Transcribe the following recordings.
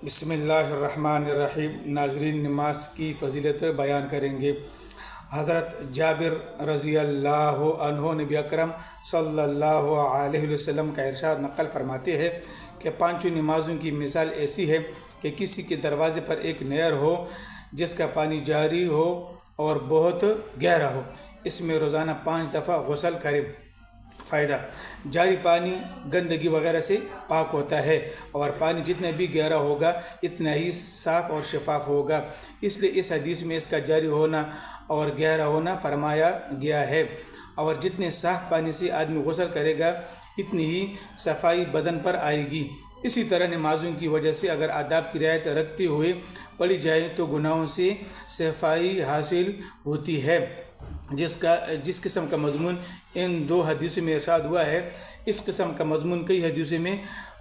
بسم اللہ الرحمن الرحیم۔ ناظرین، نماز کی فضیلت بیان کریں گے۔ حضرت جابر رضی اللہ عنہ نبی اکرم صلی اللہ علیہ وسلم کا ارشاد نقل فرماتے ہیں کہ پانچوں نمازوں کی مثال ایسی ہے کہ کسی کے دروازے پر ایک نہر ہو جس کا پانی جاری ہو اور بہت گہرا ہو، اس میں روزانہ 5 دفعہ غسل کرے۔ فائدہ: جاری پانی گندگی وغیرہ سے پاک ہوتا ہے اور پانی جتنا بھی گہرا ہوگا اتنا ہی صاف اور شفاف ہوگا، اس لیے اس حدیث میں اس کا جاری ہونا اور گہرا ہونا فرمایا گیا ہے۔ اور جتنے صاف پانی سے آدمی غسل کرے گا اتنی ہی صفائی بدن پر آئے گی۔ اسی طرح نمازوں کی وجہ سے اگر آداب کی رعایت رکھتے ہوئے پڑھی جائے تو گناہوں سے صفائی حاصل ہوتی ہے، جس قسم کا مضمون ان 2 حدیثوں میں ارشاد ہوا ہے۔ اس قسم کا مضمون کئی حدیثوں میں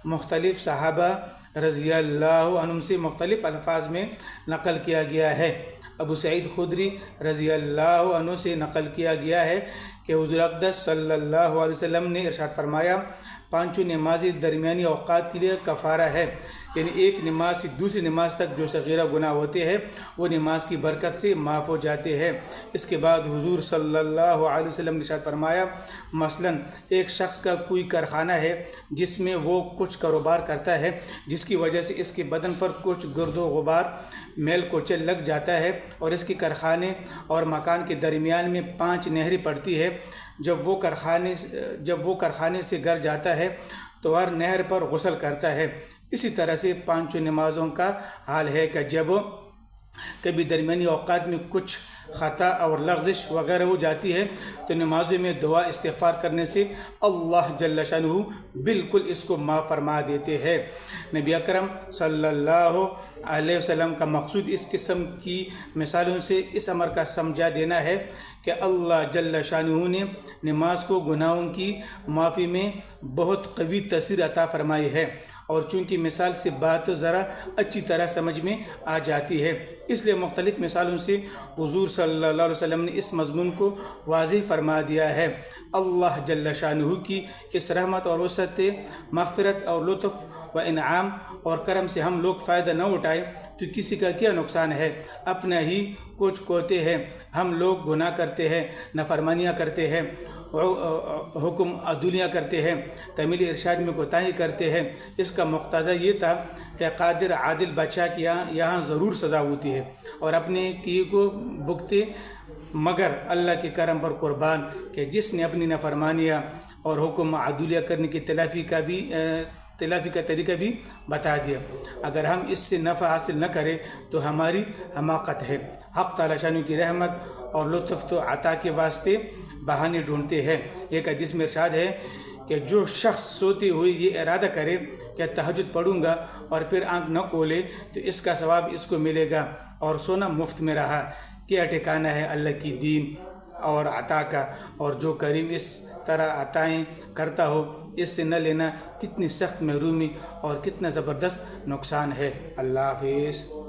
مختلف صحابہ رضی اللہ عنہم سے مختلف الفاظ میں نقل کیا گیا ہے۔ ابو سعید خدری رضی اللہ عنہ سے نقل کیا گیا ہے کہ حضور اقدس صلی اللہ علیہ وسلم نے ارشاد فرمایا، پانچوں نمازیں درمیانی اوقات کے لیے کفارہ ہے، یعنی ایک نماز سے دوسری نماز تک جو صغیرہ گناہ ہوتے ہیں وہ نماز کی برکت سے معاف ہو جاتے ہیں۔ اس کے بعد حضور صلی اللہ علیہ وسلم نے ارشاد فرمایا، مثلاً ایک شخص کا کوئی کارخانہ ہے جس میں وہ کچھ کاروبار کرتا ہے، جس کی وجہ سے اس کے بدن پر کچھ گرد و غبار میل کوچل لگ جاتا ہے اور اس کے کارخانے اور مکان کے درمیان میں 5 نہریں پڑتی ہے۔ جب وہ کارخانے سے گھر جاتا ہے تو ہر نہر پر غسل کرتا ہے۔ اسی طرح سے پانچوں نمازوں کا حال ہے کہ جب کبھی درمیانی اوقات میں کچھ خطا اور لغزش وغیرہ ہو جاتی ہے تو نمازوں میں دعا استغفار کرنے سے اللہ جل شانہ بالکل اس کو معاف فرما دیتے ہیں۔ نبی اکرم صلی اللہ علیہ وسلم کا مقصود اس قسم کی مثالوں سے اس امر کا سمجھا دینا ہے کہ اللہ جل شانہ نے نماز کو گناہوں کی معافی میں بہت قوی تاثیر عطا فرمائی ہے، اور چونکہ مثال سے بات ذرا اچھی طرح سمجھ میں آ جاتی ہے، اس لیے مختلف مثالوں سے حضور صلی اللہ علیہ وسلم نے اس مضمون کو واضح فرما دیا ہے۔ اللہ جل شانہ کی اس رحمت اور وسعت، مغفرت اور لطف و انعام اور کرم سے ہم لوگ فائدہ نہ اٹھائیں تو کسی کا کیا نقصان ہے؟ اپنا ہی کچھ کوتے ہیں۔ ہم لوگ گناہ کرتے ہیں، نافرمانیاں کرتے ہیں، حکم عدولیاں کرتے ہیں، تعمیل ارشاد میں کوتاہی کرتے ہیں۔ اس کا مقتضا یہ تھا کہ قادر عادل بادشاہ کی یہاں ضرور سزا ہوتی ہے اور اپنے کیے کو بھگتے، مگر اللہ کے کرم پر قربان کہ جس نے اپنی نافرمانیاں اور حکم عدولیہ کرنے کی تلافی کا طریقہ بھی بتا دیا۔ اگر ہم اس سے نفع حاصل نہ کریں تو ہماری حماقت ہے۔ حق تعالی شانہ کی رحمت اور لطف تو عطا کے واسطے بہانے ڈھونڈتے ہیں۔ ایک حدیث میں ارشاد ہے کہ جو شخص سوتے ہوئے یہ ارادہ کرے کہ تہجد پڑھوں گا اور پھر آنکھ نہ کھولے تو اس کا ثواب اس کو ملے گا اور سونا مفت میں رہا۔ کیا ٹھکانہ ہے اللہ کی دین اور عطا کا، اور جو کریم اس طرح عطائیں کرتا ہو اس سے نہ لینا کتنی سخت محرومی اور کتنا زبردست نقصان ہے۔ اللہ حافظ۔